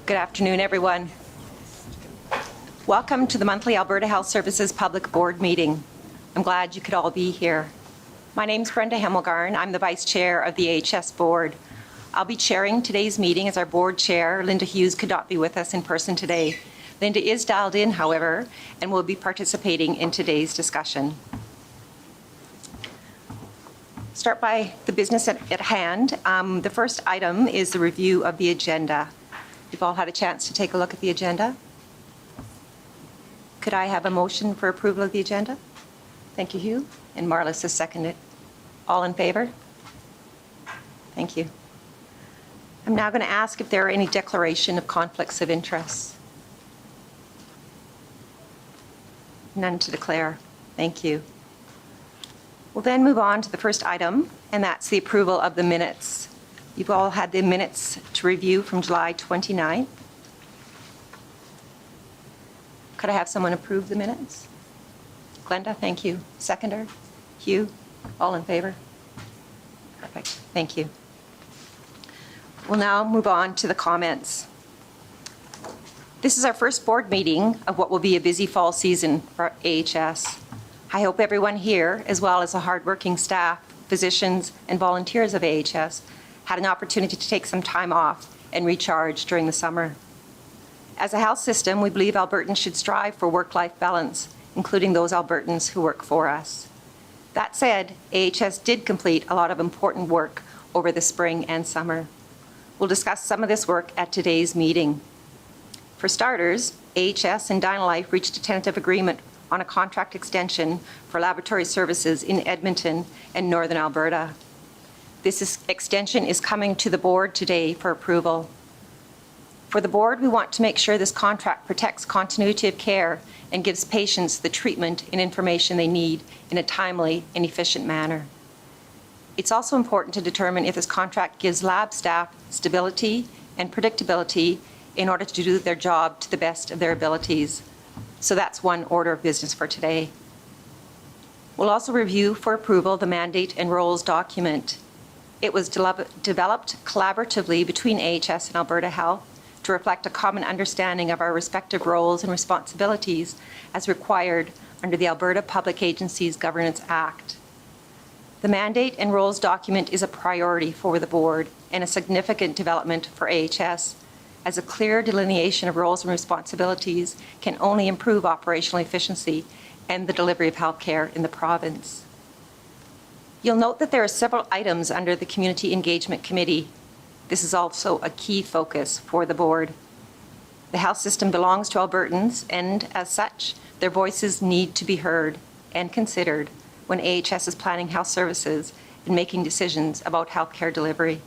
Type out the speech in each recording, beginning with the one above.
Good afternoon, everyone. Welcome to the monthly Alberta Health Services Public Board meeting. I'm glad you could all be here. My name's Brenda Hemmelgarn. I'm the Vice Chair of the AHS Board. I'll be chairing today's meeting as our Board Chair. Linda Hughes could not be with us in person today. Linda is dialed in, however, and will be participating in today's discussion. Start by the business at hand. The first item is the review of the agenda. You've all had a chance to take a look at the agenda. Could I have a motion for approval of the agenda? Thank you, Hugh. And Marlis has seconded. All in favor? Thank you. I'm now going to ask if there are any declaration of conflicts of interest. None to declare. Thank you. We'll then move on to the first item, and that's the approval of the minutes. You've all had the minutes to review from July 29th. Could I have someone approve the minutes? Glenda, thank you. Seconder? Hugh? All in favor? Perfect. Thank you. We'll now move on to the comments. This is our first board meeting of what will be a busy fall season for AHS. I hope everyone here, as well as the hardworking staff, physicians, and volunteers of AHS, had an opportunity to take some time off and recharge during the summer. As a health system, we believe Albertans should strive for work-life balance, including those Albertans who work for us. That said, AHS did complete a lot of important work over the spring and summer. We'll discuss some of this work at today's meeting. For starters, AHS and Dynalife reached a tentative agreement on a contract extension for laboratory services in Edmonton and Northern Alberta. This extension is coming to the board today for approval. For the board, we want to make sure this contract protects continuity of care and gives patients the treatment and information they need in a timely and efficient manner. It's also important to determine if this contract gives lab staff stability and predictability in order to do their job to the best of their abilities. So that's one order of business for today. We'll also review for approval the mandate Enrolls document. It was developed collaboratively between AHS and Alberta Health to reflect a common understanding of our respective roles and responsibilities as required under the Alberta Public Agencies Governance Act. The mandate Enrolls document is a priority for the board and a significant development for AHS, as a clear delineation of roles and responsibilities can only improve operational efficiency and the delivery of health care in the province. You'll note that there are several items under the Community Engagement Committee. This is also a key focus for the board. The health system belongs to Albertans, and as such, their voices need to be heard and considered when AHS is planning health services and making decisions about healthcare delivery.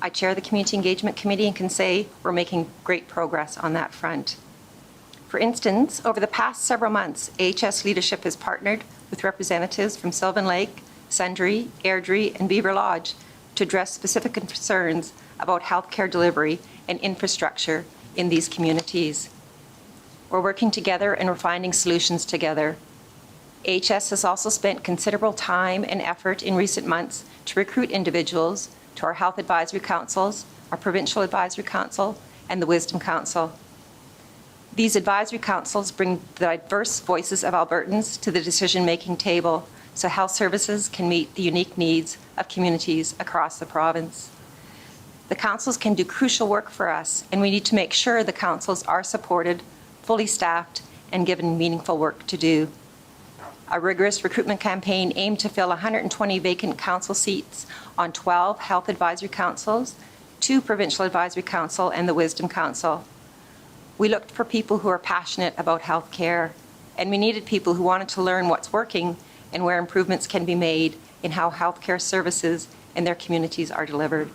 I chair the Community Engagement Committee and can say we're making great progress on that front. For instance, over the past several months, AHS leadership has partnered with representatives from Sylvan Lake, Sundre, Airdrie, and Beaver Lodge to address specific concerns about healthcare delivery and infrastructure in these communities. We're working together and we're finding solutions together. AHS has also spent considerable time and effort in recent months to recruit individuals to our health advisory councils, our provincial advisory council, and the Wisdom Council. These advisory councils bring the diverse voices of Albertans to the decision-making table so health services can meet the unique needs of communities across the province. The councils can do crucial work for us, and we need to make sure the councils are supported, fully staffed, and given meaningful work to do. A rigorous recruitment campaign aimed to fill 120 vacant council seats on 12 health advisory councils, 2 provincial advisory council, and the Wisdom Council. We looked for people who are passionate about health care, and we needed people who wanted to learn what's working and where improvements can be made in how healthcare services in their communities are delivered.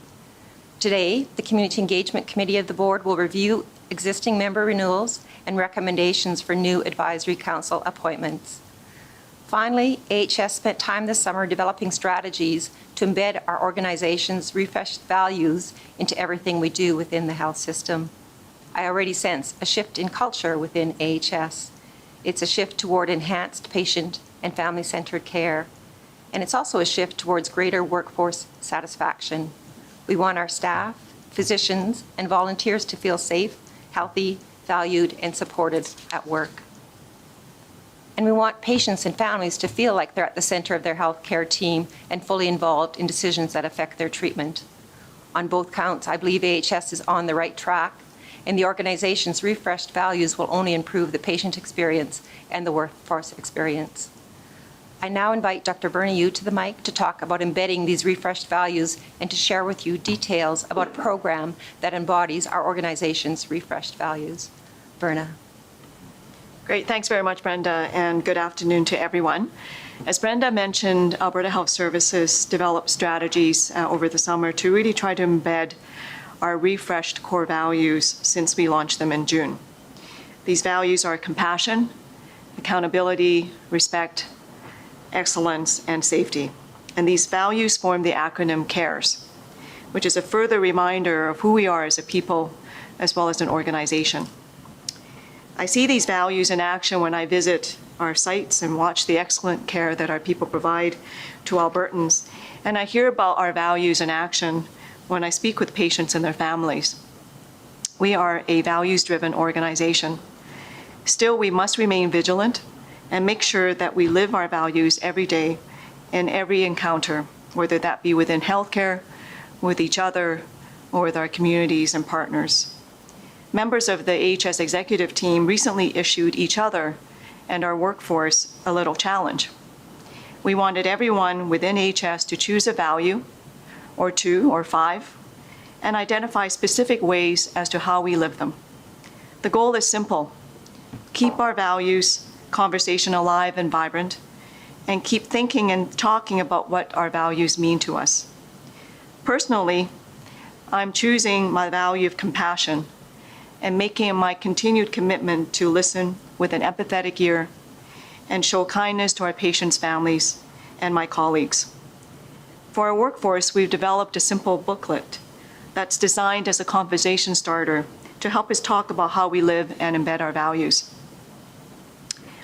Today, the Community Engagement Committee of the Board will review existing member renewals and recommendations for new advisory council appointments. Finally, AHS spent time this summer developing strategies to embed our organization's refreshed values into everything we do within the health system. I already sense a shift in culture within AHS. It's a shift toward enhanced patient and family-centered care, and it's also a shift towards greater workforce satisfaction. We want our staff, physicians, and volunteers to feel safe, healthy, valued, and supported at work. And we want patients and families to feel like they're at the center of their healthcare team and fully involved in decisions that affect their treatment. On both counts, I believe AHS is on the right track, and the organization's refreshed values will only improve the patient experience and the workforce experience. I now invite Dr. Bernie Yu to the mic to talk about embedding these refreshed values and to share with you details about a program that embodies our organization's refreshed values. Verna. Great, thanks very much, Brenda, and good afternoon to everyone. As Brenda mentioned, Alberta Health Services developed strategies over the summer to really try to embed our refreshed core values since we launched them in June. These values are compassion, accountability, respect, excellence, and safety. And these values form the acronym CARES, which is a further reminder of who we are as a people as well as an organization. I see these values in action when I visit our sites and watch the excellent care that our people provide to Albertans. And I hear about our values in action when I speak with patients and their families. We are a values-driven organization. Still, we must remain vigilant and make sure that we live our values every day in every encounter, whether that be within healthcare, with each other, or with our communities and partners. Members of the AHS executive team recently issued each other and our workforce a little challenge. We wanted everyone within AHS to choose a value, or 2 or 5, and identify specific ways as to how we live them. The goal is simple: keep our values conversation alive and vibrant, and keep thinking and talking about what our values mean to us. Personally, I'm choosing my value of compassion and making my continued commitment to listen with an empathetic ear and show kindness to our patients' families and my colleagues. For our workforce, we've developed a simple booklet that's designed as a conversation starter to help us talk about how we live and embed our values.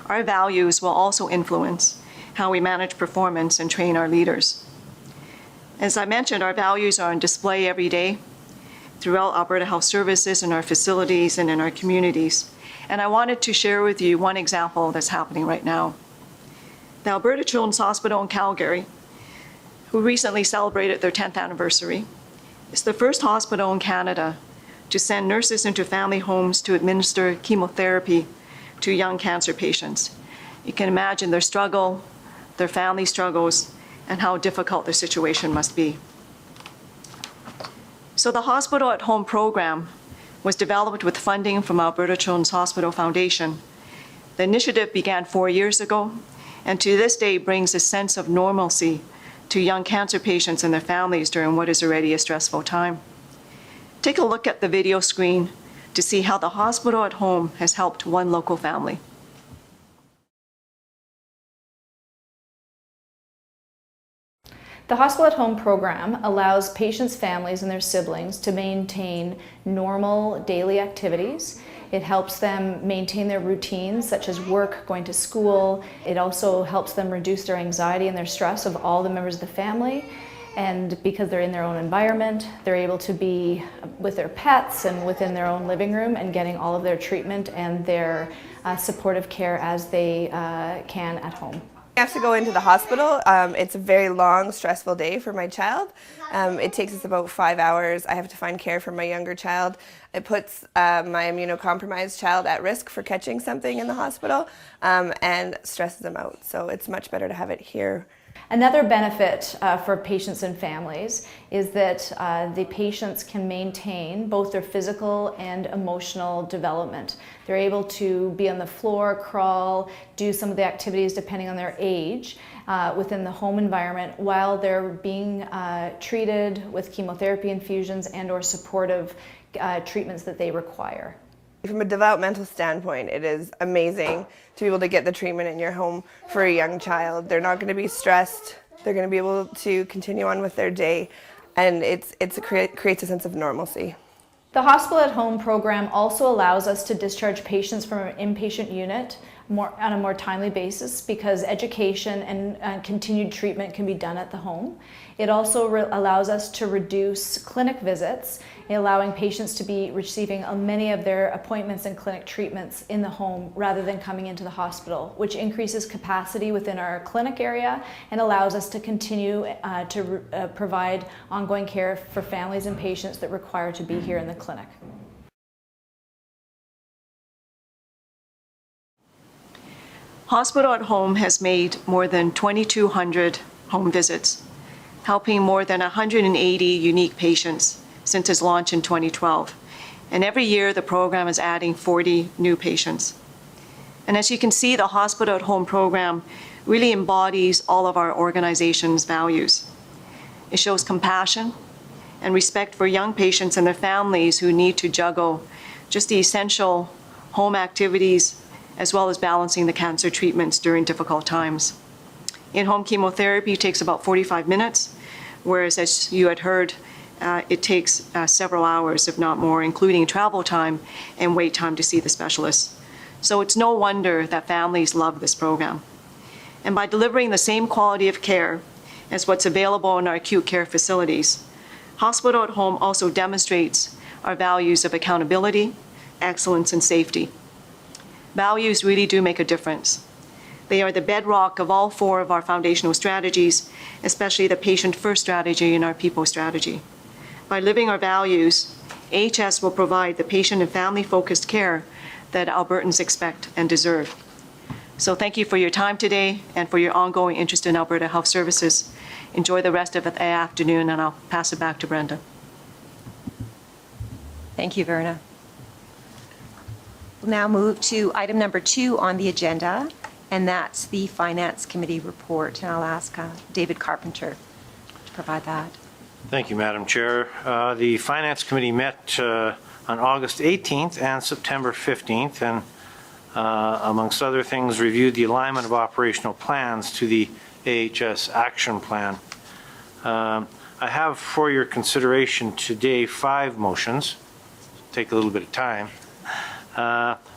Our values will also influence how we manage performance and train our leaders. As I mentioned, our values are on display every day throughout Alberta Health Services, in our facilities, and in our communities. And I wanted to share with you one example that's happening right now. The Alberta Children's Hospital in Calgary, who recently celebrated their 10th anniversary, is the first hospital in Canada to send nurses into family homes to administer chemotherapy to young cancer patients. You can imagine their struggle, their family struggles, and how difficult their situation must be. So the Hospital at Home program was developed with funding from Alberta Children's Hospital Foundation. The initiative began 4 years ago, and to this day brings a sense of normalcy to young cancer patients and their families during what is already a stressful time. Take a look at the video screen to see how the Hospital at Home has helped one local family. The Hospital at Home program allows patients, families, and their siblings to maintain normal daily activities. It helps them maintain their routines, such as work, going to school. It also helps them reduce their anxiety and their stress of all the members of the family. And because they're in their own environment, they're able to be with their pets and within their own living room and getting all of their treatment and their supportive care as they can at home. I have to go into the hospital. It's a very long, stressful day for my child. It takes us about 5 hours. I have to find care for my younger child. It puts my immunocompromised child at risk for catching something in the hospital and stresses them out. So it's much better to have it here. Another benefit for patients and families is that the patients can maintain both their physical and emotional development. They're able to be on the floor, crawl, do some of the activities depending on their age within the home environment while they're being treated with chemotherapy infusions and or supportive treatments that they require. From a developmental standpoint, it is amazing to be able to get the treatment in your home for a young child. They're not going to be stressed. They're going to be able to continue on with their day, and it creates a sense of normalcy. The Hospital at Home program also allows us to discharge patients from an inpatient unit on a more timely basis because education and continued treatment can be done at the home. It also allows us to reduce clinic visits, allowing patients to be receiving many of their appointments and clinic treatments in the home rather than coming into the hospital, which increases capacity within our clinic area and allows us to continue to provide ongoing care for families and patients that require to be here in the clinic. Hospital at Home has made more than 2,200 home visits, helping more than 180 unique patients since its launch in 2012. And every year, the program is adding 40 new patients. And as you can see, the Hospital at Home program really embodies all of our organization's values. It shows compassion and respect for young patients and their families who need to juggle just the essential home activities as well as balancing the cancer treatments during difficult times. In-home chemotherapy takes about 45 minutes, whereas as you had heard, it takes several hours, if not more, including travel time and wait time to see the specialist. So it's no wonder that families love this program. And by delivering the same quality of care as what's available in our acute care facilities, Hospital at Home also demonstrates our values of accountability, excellence, and safety. Values really do make a difference. They are the bedrock of all 4 of our foundational strategies, especially the patient-first strategy and our people strategy. By living our values, AHS will provide the patient and family-focused care that Albertans expect and deserve. So thank you for your time today and for your ongoing interest in Alberta Health Services. Enjoy the rest of the afternoon, and I'll pass it back to Brenda. Thank you, Verna. We'll now move to item number 2 on the agenda, and that's the Finance Committee report. And I'll ask David Carpenter to provide that. Thank you, Madam Chair. The Finance Committee met on August 18th and September 15th, and amongst other things, reviewed the alignment of operational plans to the AHS Action Plan. I have for your consideration today 5 motions. Take a little bit of time.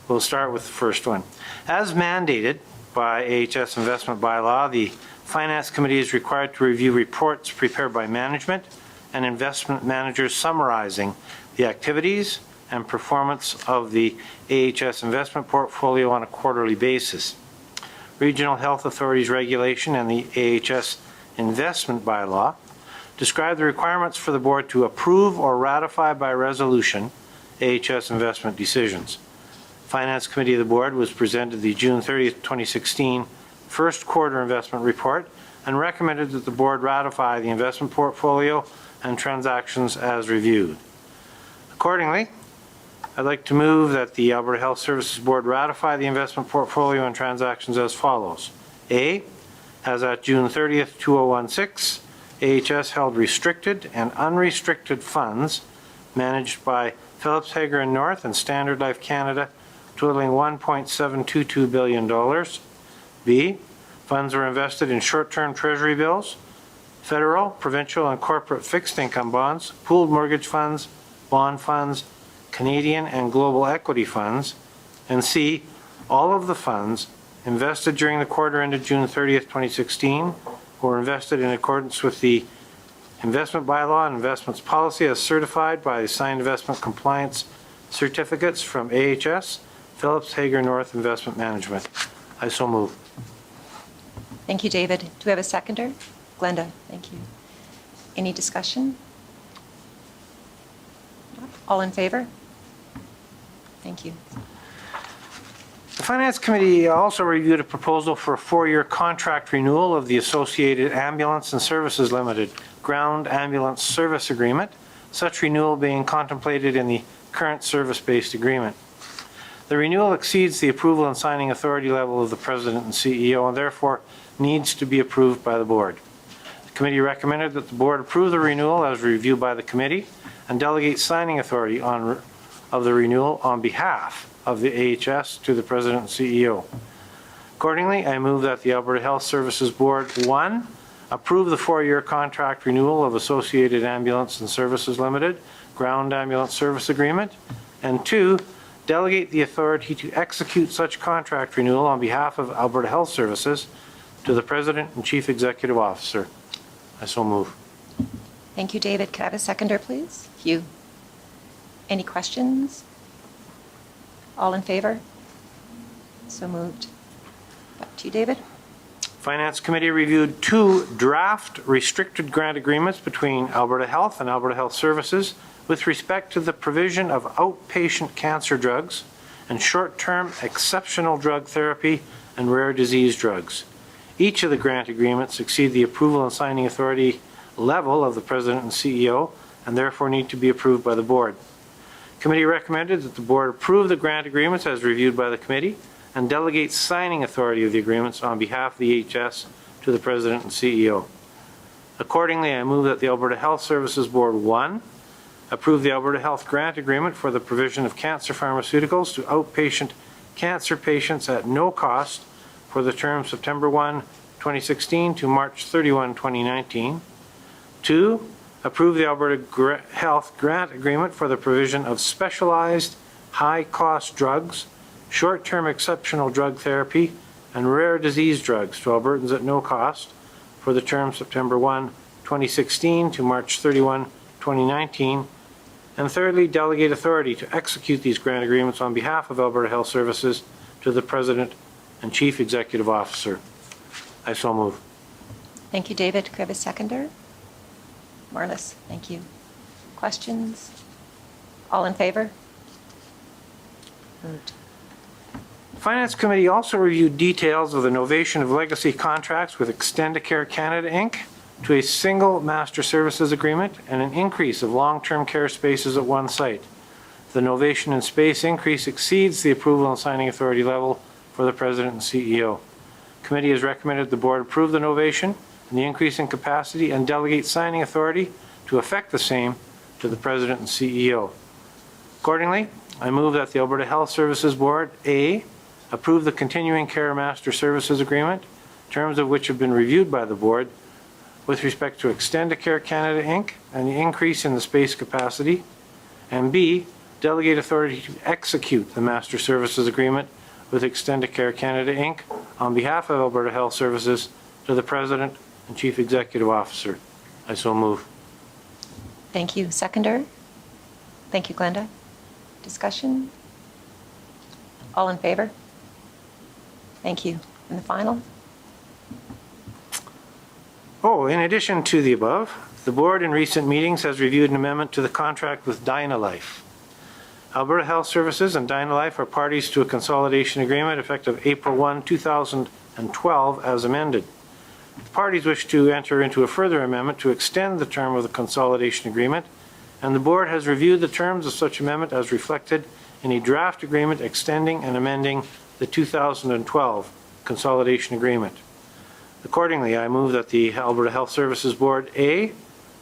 We'll start with the first one. As mandated by AHS Investment Bylaw, the Finance Committee is required to review reports prepared by management and investment managers summarizing the activities and performance of the AHS investment portfolio on a quarterly basis. Regional Health Authorities regulation and the AHS Investment Bylaw describe the requirements for the board to approve or ratify by resolution AHS investment decisions. Finance Committee of the Board was presented the June 30th, 2016 first quarter investment report and recommended that the Board ratify the investment portfolio and transactions as reviewed. Accordingly, I'd like to move that the Alberta Health Services Board ratify the investment portfolio and transactions as follows. A, as at June 30th, 2016, AHS held restricted and unrestricted funds managed by Phillips Hager and North and Standard Life Canada totaling $1.722 billion. B, funds were invested in short-term treasury bills, federal, provincial, and corporate fixed income bonds, pooled mortgage funds, bond funds, Canadian and global equity funds. And C, all of the funds invested during the quarter ended June 30th, 2016 were invested in accordance with the investment bylaw and investments policy as certified by the signed investment compliance certificates from AHS, Phillips Hager North Investment Management. I so move. Thank you, David. Do we have a seconder? Glenda, thank you. Any discussion? All in favor? Thank you. The Finance Committee also reviewed a proposal for a 4-year contract renewal of the Associated Ambulance and Services Limited Ground Ambulance Service Agreement, such renewal being contemplated in the current service-based agreement. The renewal exceeds the approval and signing authority level of the President and CEO and therefore needs to be approved by the Board. The Committee recommended that the Board approve the renewal as reviewed by the Committee and delegate signing authority of the renewal on behalf of the AHS to the President and CEO. Accordingly, I move that the Alberta Health Services Board, 1, approve the 4-year contract renewal of Associated Ambulance and Services Limited Ground Ambulance Service Agreement, and 2, delegate the authority to execute such contract renewal on behalf of Alberta Health Services to the President and Chief Executive Officer. I so move. Thank you, David. Could I have a seconder, please? Hugh. Any questions? All in favor? So moved. Back to you, David. Finance Committee reviewed 2 draft restricted grant agreements between Alberta Health and Alberta Health Services with respect to the provision of outpatient cancer drugs and short-term exceptional drug therapy and rare disease drugs. Each of the grant agreements exceed the approval and signing authority level of the President and CEO and therefore need to be approved by the Board. Committee recommended that the Board approve the grant agreements as reviewed by the Committee and delegate signing authority of the agreements on behalf of the EHS to the President and CEO. Accordingly, I move that the Alberta Health Services Board 1, approve the Alberta Health Grant Agreement for the provision of cancer pharmaceuticals to outpatient cancer patients at no cost for the term September 1, 2016 to March 31, 2019. 2, approve the Alberta Health Grant Agreement for the provision of specialized high-cost drugs, short-term exceptional drug therapy, and rare disease drugs to Albertans at no cost for the term September 1, 2016 to March 31, 2019. And thirdly, delegate authority to execute these grant agreements on behalf of Alberta Health Services to the President and Chief Executive Officer. I so move. Thank you, David. Could I have a seconder? Marlis, thank you. Questions? All in favor? Moved. Finance Committee also reviewed details of the novation of legacy contracts with Extendicare Canada Inc. to a single master services agreement and an increase of long-term care spaces at one site. The novation and space increase exceeds the approval and signing authority level for the President and CEO. Committee has recommended the Board approve the novation and the increase in capacity and delegate signing authority to effect the same to the President and CEO. Accordingly, I move that the Alberta Health Services Board, A, approve the Continuing Care Master Services Agreement, terms of which have been reviewed by the Board, with respect to Extendicare Canada Inc. and the increase in the space capacity, and B, delegate authority to execute the Master Services Agreement with Extendicare Canada Inc. on behalf of Alberta Health Services to the President and Chief Executive Officer. I so move. Thank you. Seconder? Thank you, Glenda. Discussion? All in favor? Thank you. And the final? Oh, in addition to the above, the Board in recent meetings has reviewed an amendment to the contract with DynaLife. Alberta Health Services and DynaLife are parties to a consolidation agreement effective April 1, 2012 as amended. The parties wish to enter into a further amendment to extend the term of the consolidation agreement, and the Board has reviewed the terms of such amendment as reflected in a draft agreement extending and amending the 2012 consolidation agreement. Accordingly, I move that the Alberta Health Services Board, A,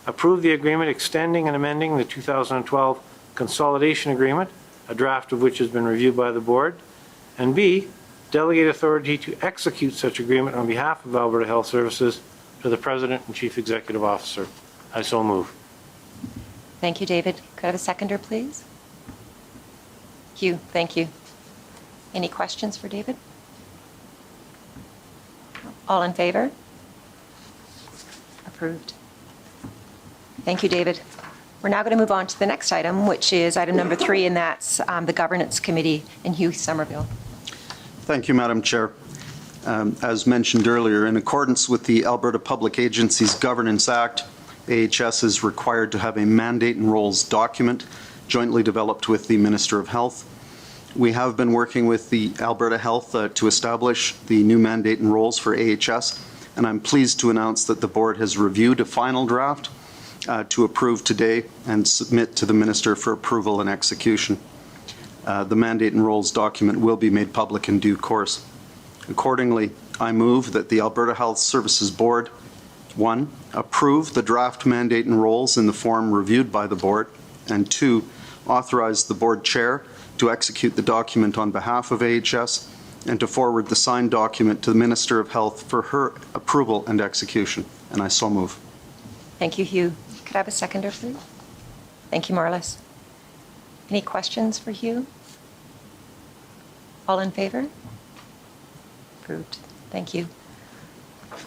approve the agreement extending and amending the 2012 consolidation agreement, a draft of which has been reviewed by the Board, and B, delegate authority to execute such agreement on behalf of Alberta Health Services to the President and Chief Executive Officer. I so move. Thank you, David. Could I have a seconder, please? Hugh, thank you. Any questions for David? All in favor? Approved. Thank you, David. We're now going to move on to the next item, which is item number 3, and that's the Governance Committee, and Hugh Somerville. Thank you, Madam Chair. As mentioned earlier, in accordance with the Alberta Public Agencies Governance Act, AHS is required to have a mandate and roles document jointly developed with the Minister of Health. We have been working with the Alberta Health to establish the new mandate and roles for AHS, and I'm pleased to announce that the Board has reviewed a final draft to approve today and submit to the Minister for approval and execution. The mandate and roles document will be made public in due course. Accordingly, I move that the Alberta Health Services Board, 1, approve the draft mandate and roles in the form reviewed by the Board, and 2, authorize the Board Chair to execute the document on behalf of AHS and to forward the signed document to the Minister of Health for her approval and execution. And I so move. Thank you, Hugh. Could I have a seconder, please? Thank you, Marlis. Any questions for Hugh? All in favor? Approved. Thank you.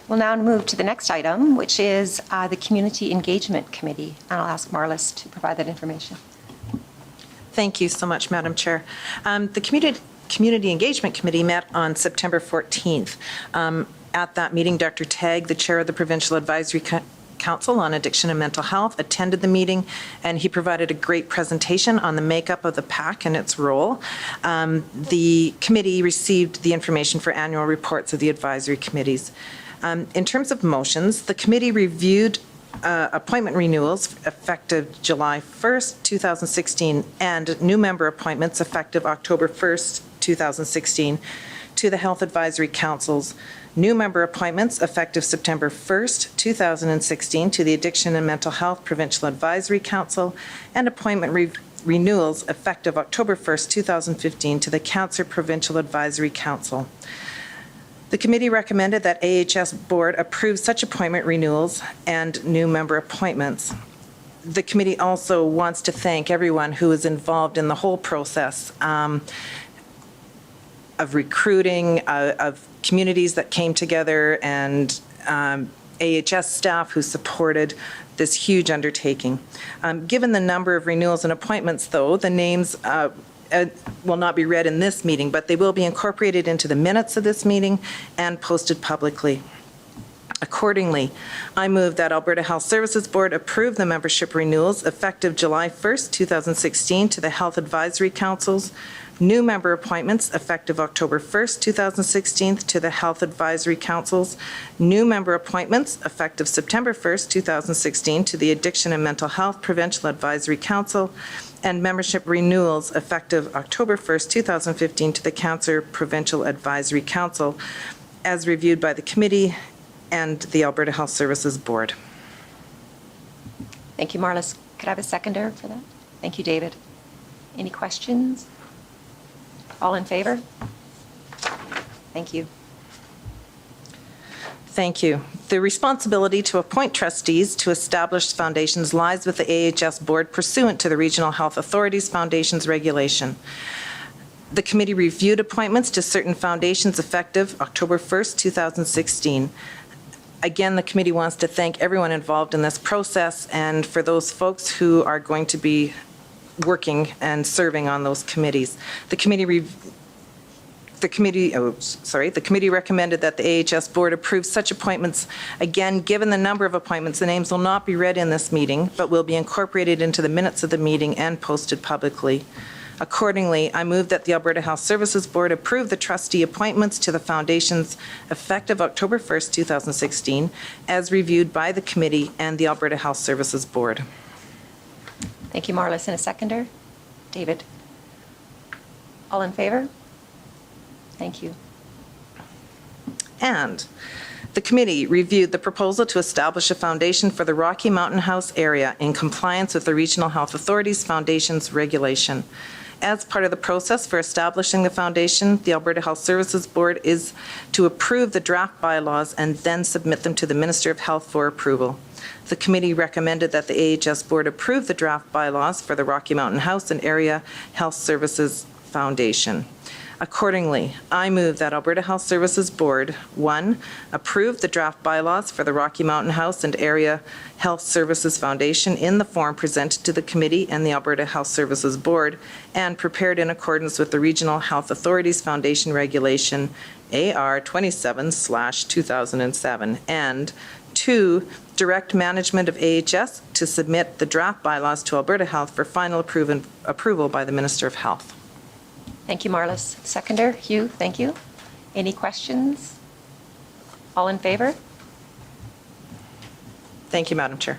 We'll now move to the next item, which is the Community Engagement Committee. And I'll ask Marlis to provide that information. Thank you so much, Madam Chair. The Community Engagement Committee met on September 14th. At that meeting, Dr. Tagg, the chair of the Provincial Advisory Council on Addiction and Mental Health, attended the meeting, and he provided a great presentation on the makeup of the PAC and its role. The committee received the information for annual reports of the advisory committees. In terms of motions, the committee reviewed appointment renewals effective July 1st, 2016, and new member appointments effective October 1st, 2016, to the Health Advisory Councils, new member appointments effective September 1st, 2016, to the Addiction and Mental Health Provincial Advisory Council, and appointment renewals effective October 1st, 2015, to the Cancer Provincial Advisory Council. The committee recommended that AHS Board approve such appointment renewals and new member appointments. The committee also wants to thank everyone who was involved in the whole process of recruiting, of communities that came together, and AHS staff who supported this huge undertaking. Given the number of renewals and appointments, though, the names will not be read in this meeting, but they will be incorporated into the minutes of this meeting and posted publicly. Accordingly, I move that Alberta Health Services Board approve the membership renewals effective July 1st, 2016, to the Health Advisory Councils, new member appointments effective October 1st, 2016, to the Health Advisory Councils, new member appointments effective September 1st, 2016, to the Addiction and Mental Health Provincial Advisory Council, and membership renewals effective October 1st, 2015, to the Cancer Provincial Advisory Council, as reviewed by the committee and the Alberta Health Services Board. Thank you, Marlis. Could I have a seconder for that? Thank you, David. Any questions? All in favor? Thank you. Thank you. The responsibility to appoint trustees to established foundations lies with the AHS Board pursuant to the Regional Health Authorities Foundations Regulation. The committee reviewed appointments to certain foundations effective October 1st, 2016. Again, the committee wants to thank everyone involved in this process, and for those folks who are going to be working and serving on those committees. The committee recommended that the AHS Board approve such appointments. Again, given the number of appointments, the names will not be read in this meeting, but will be incorporated into the minutes of the meeting and posted publicly. Accordingly, I move that the Alberta Health Services Board approve the trustee appointments to the foundations effective October 1st, 2016, as reviewed by the committee and the Alberta Health Services Board. Thank you, Marlis. And a seconder? David. All in favor? Thank you. And the committee reviewed the proposal to establish a foundation for the Rocky Mountain House area in compliance with the Regional Health Authorities Foundations Regulation. As part of the process for establishing the foundation, the Alberta Health Services Board is to approve the draft bylaws and then submit them to the Minister of Health for approval. The committee recommended that the AHS Board approve the draft bylaws for the Rocky Mountain House and Area Health Services Foundation. Accordingly, I move that Alberta Health Services Board, 1, approve the draft bylaws for the Rocky Mountain House and Area Health Services Foundation in the form presented to the committee and the Alberta Health Services Board and prepared in accordance with the Regional Health Authorities Foundation Regulation AR 27/2007, and 2, direct management of AHS to submit the draft bylaws to Alberta Health for final approval by the Minister of Health. Thank you, Marlis. Seconder, Hugh, thank you. Any questions? All in favor? Thank you, Madam Chair.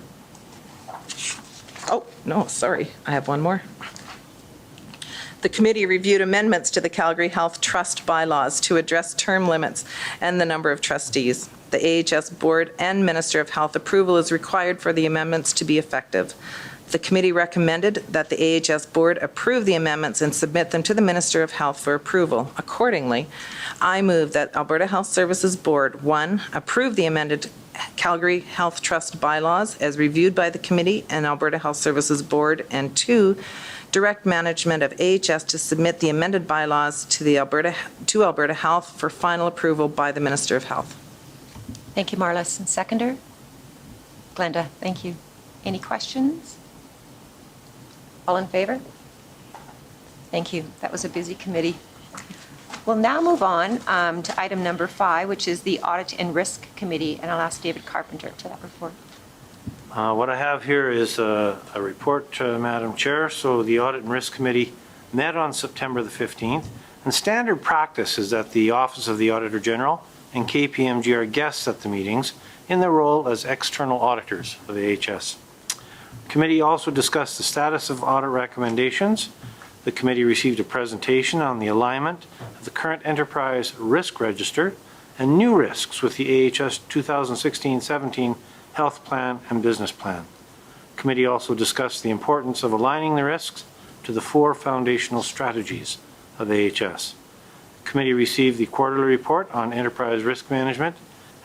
Oh, no, sorry, I have one more. The committee reviewed amendments to the Calgary Health Trust bylaws to address term limits and the number of trustees. The AHS Board and Minister of Health approval is required for the amendments to be effective. The committee recommended that the AHS Board approve the amendments and submit them to the Minister of Health for approval. Accordingly, I move that Alberta Health Services Board, 1, approve the amended Calgary Health Trust bylaws as reviewed by the committee and Alberta Health Services Board, and 2, direct management of AHS to submit the amended bylaws to Alberta Health for final approval by the Minister of Health. Thank you, Marlis. And seconder? Glenda, thank you. Any questions? All in favor? Thank you. That was a busy committee. We'll now move on to item number 5, which is the Audit and Risk Committee, and I'll ask David Carpenter to that report. What I have here is a report, Madam Chair. So the Audit and Risk Committee met on September the 15th, and standard practice is that the Office of the Auditor General and KPMG are guests at the meetings in their role as external auditors of the AHS. The committee also discussed the status of audit recommendations. The committee received a presentation on the alignment of the current enterprise risk register and new risks with the AHS 2016-17 health plan and business plan. The committee also discussed the importance of aligning the risks to the 4 foundational strategies of AHS. The committee received the quarterly report on enterprise risk management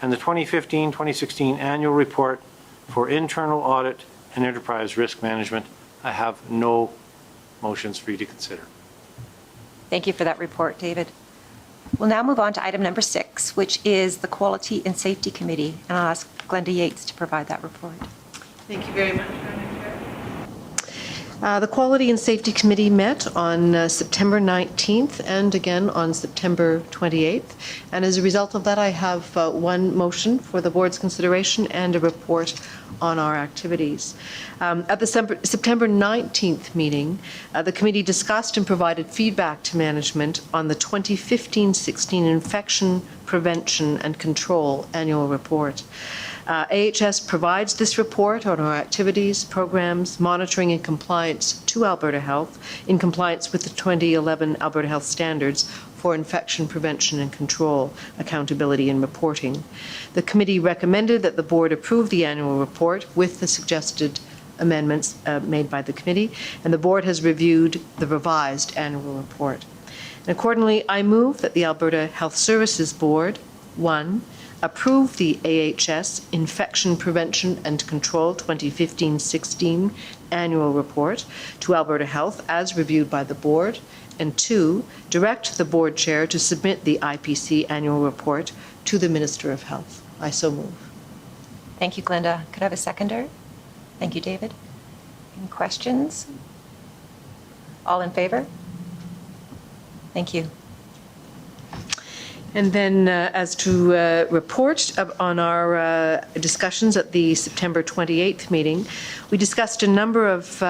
and the 2015-2016 annual report for internal audit and enterprise risk management. I have no motions for you to consider. Thank you for that report, David. We'll now move on to item number 6, which is the Quality and Safety Committee, and I'll ask Glenda Yates to provide that report. Thank you very much, Madam Chair. The Quality and Safety Committee met on September 19th and again on September 28th. And as a result of that, I have one motion for the board's consideration and a report on our activities. At the September 19th meeting, the committee discussed and provided feedback to management on the 2015-16 Infection Prevention and Control Annual Report. AHS provides this report on our activities, programs, monitoring and compliance to Alberta Health in compliance with the 2011 Alberta Health Standards for Infection Prevention and Control, Accountability and Reporting. The committee recommended that the board approve the annual report with the suggested amendments made by the committee, and the board has reviewed the revised annual report. And accordingly, I move that the Alberta Health Services Board, 1, approve the AHS Infection Prevention and Control 2015-16 annual report to Alberta Health as reviewed by the board, and 2, direct the board chair to submit the IPC annual report to the Minister of Health. I so move. Thank you, Glenda. Could I have a seconder? Thank you, David. Any questions? All in favor? Thank you. And then as to report on our discussions at the September 28th meeting, we discussed a number of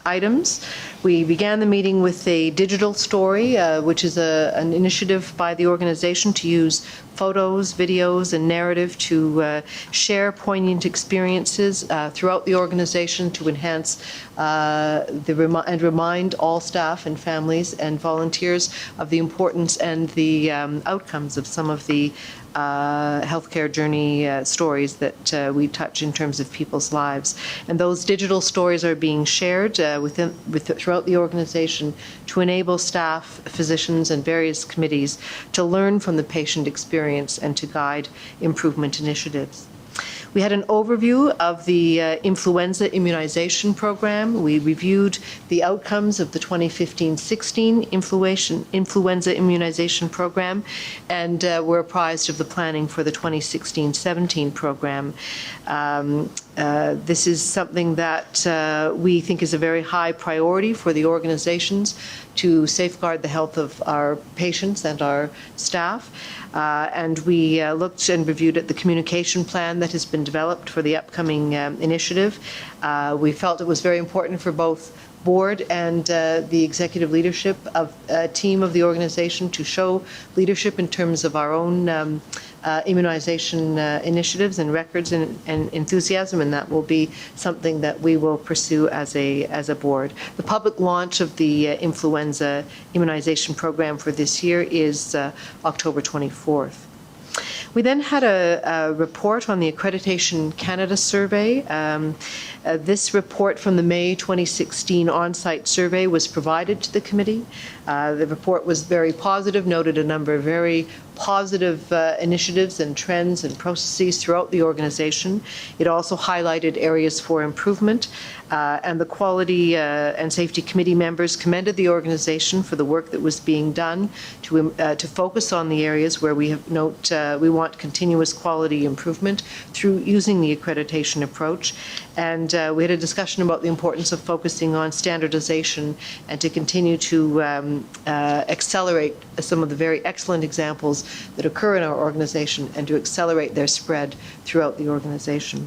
items. We began the meeting with a digital story, which is an initiative by the organization to use photos, videos, and narrative to share poignant experiences throughout the organization to enhance and remind all staff and families and volunteers of the importance and the outcomes of some of the healthcare journey stories that we touch in terms of people's lives. And those digital stories are being shared throughout the organization to enable staff, physicians, and various committees to learn from the patient experience and to guide improvement initiatives. We had an overview of the influenza immunization program. We reviewed the outcomes of the 2015-16 influenza immunization program, and were apprised of the planning for the 2016-17 program. This is something that we think is a very high priority for the organizations to safeguard the health of our patients and our staff. And we looked and reviewed at the communication plan that has been developed for the upcoming initiative. We felt it was very important for both board and the executive leadership of team of the organization to show leadership in terms of our own immunization initiatives and records and enthusiasm, and that will be something that we will pursue as a board. The public launch of the influenza immunization program for this year is October 24th. We then had a report on the Accreditation Canada survey. This report from the May 2016 on-site survey was provided to the committee. The report was very positive, noted a number of very positive initiatives and trends and processes throughout the organization. It also highlighted areas for improvement, and the Quality and Safety Committee members commended the organization for the work that was being done to focus on the areas where we want continuous quality improvement through using the accreditation approach. And we had a discussion about the importance of focusing on standardization and to continue to accelerate some of the very excellent examples that occur in our organization and to accelerate their spread throughout the organization.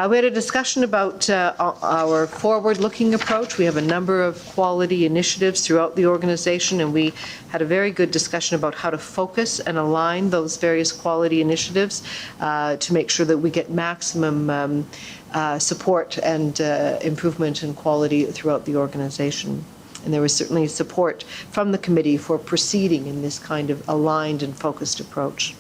We had a discussion about our forward-looking approach. We have a number of quality initiatives throughout the organization, and we had a very good discussion about how to focus and align those various quality initiatives to make sure that we get maximum support and improvement in quality throughout the organization. And there was certainly support from the committee for proceeding in this kind of aligned and focused approach.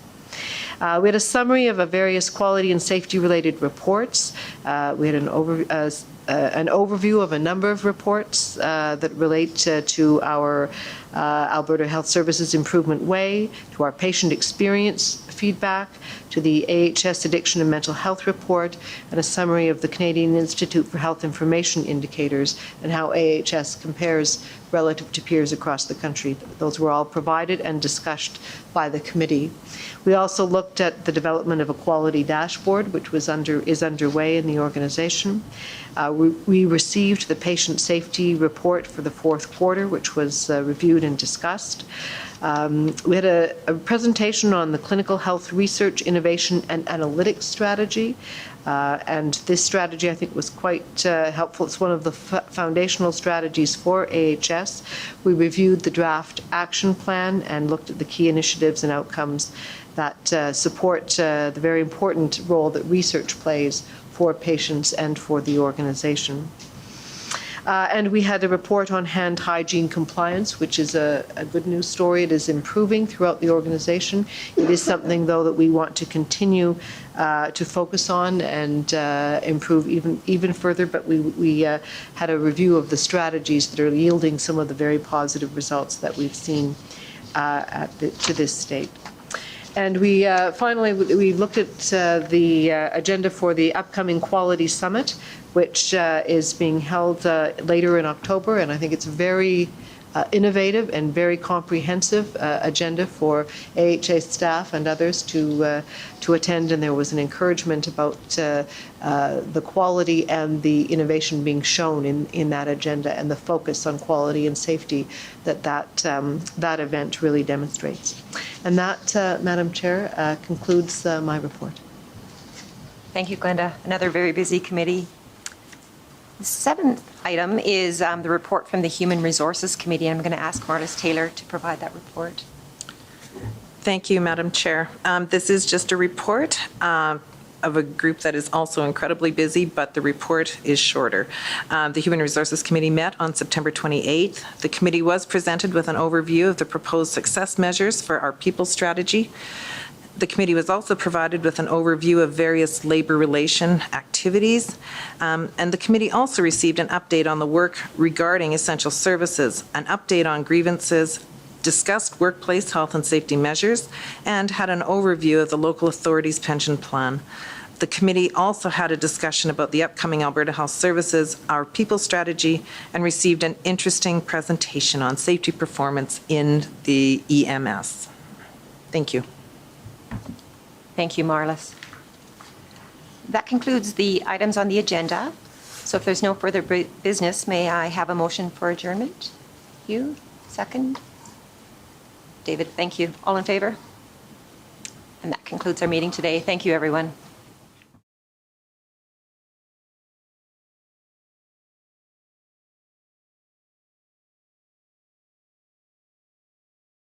We had a summary of various quality and safety-related reports. We had an overview of a number of reports that relate to our Alberta Health Services Improvement Way, to our patient experience feedback, to the AHS Addiction and Mental Health Report, and a summary of the Canadian Institute for Health Information Indicators and how AHS compares relative to peers across the country. Those were all provided and discussed by the committee. We also looked at the development of a quality dashboard, which is underway in the organization. We received the patient safety report for the fourth quarter, which was reviewed and discussed. We had a presentation on the clinical health research, innovation, and analytics strategy. And this strategy, I think, was quite helpful. It's one of the foundational strategies for AHS. We reviewed the draft action plan and looked at the key initiatives and outcomes that support the very important role that research plays for patients and for the organization. And we had a report on hand hygiene compliance, which is a good news story. It is improving throughout the organization. It is something, though, that we want to continue to focus on and improve even further. But we had a review of the strategies that are yielding some of the very positive results that we've seen to this state. And we finally, we looked at the agenda for the upcoming Quality Summit, which is being held later in October, and I think it's very innovative and very comprehensive agenda for AHA staff and others to attend, and there was an encouragement about the quality and the innovation being shown in that agenda and the focus on quality and safety that event really demonstrates. And that, Madam Chair, concludes my report. Thank you, Glenda. Another very busy committee. The seventh item is the report from the Human Resources Committee. I'm going to ask Marlis Taylor to provide that report. Thank you, Madam Chair. This is just a report of a group that is also incredibly busy, but the report is shorter. The Human Resources Committee met on September 28th. The committee was presented with an overview of the proposed success measures for our people strategy. The committee was also provided with an overview of various labor relation activities, and the committee also received an update on the work regarding essential services, an update on grievances, discussed workplace health and safety measures, and had an overview of the local authorities' pension plan. The committee also had a discussion about the upcoming Alberta Health Services, our people strategy, and received an interesting presentation on safety performance in the EMS. Thank you. Thank you, Marlis. That concludes the items on the agenda. So if there's no further business, may I have a motion for adjournment? Hugh, second. David, thank you. All in favor? And that concludes our meeting today. Thank you, everyone.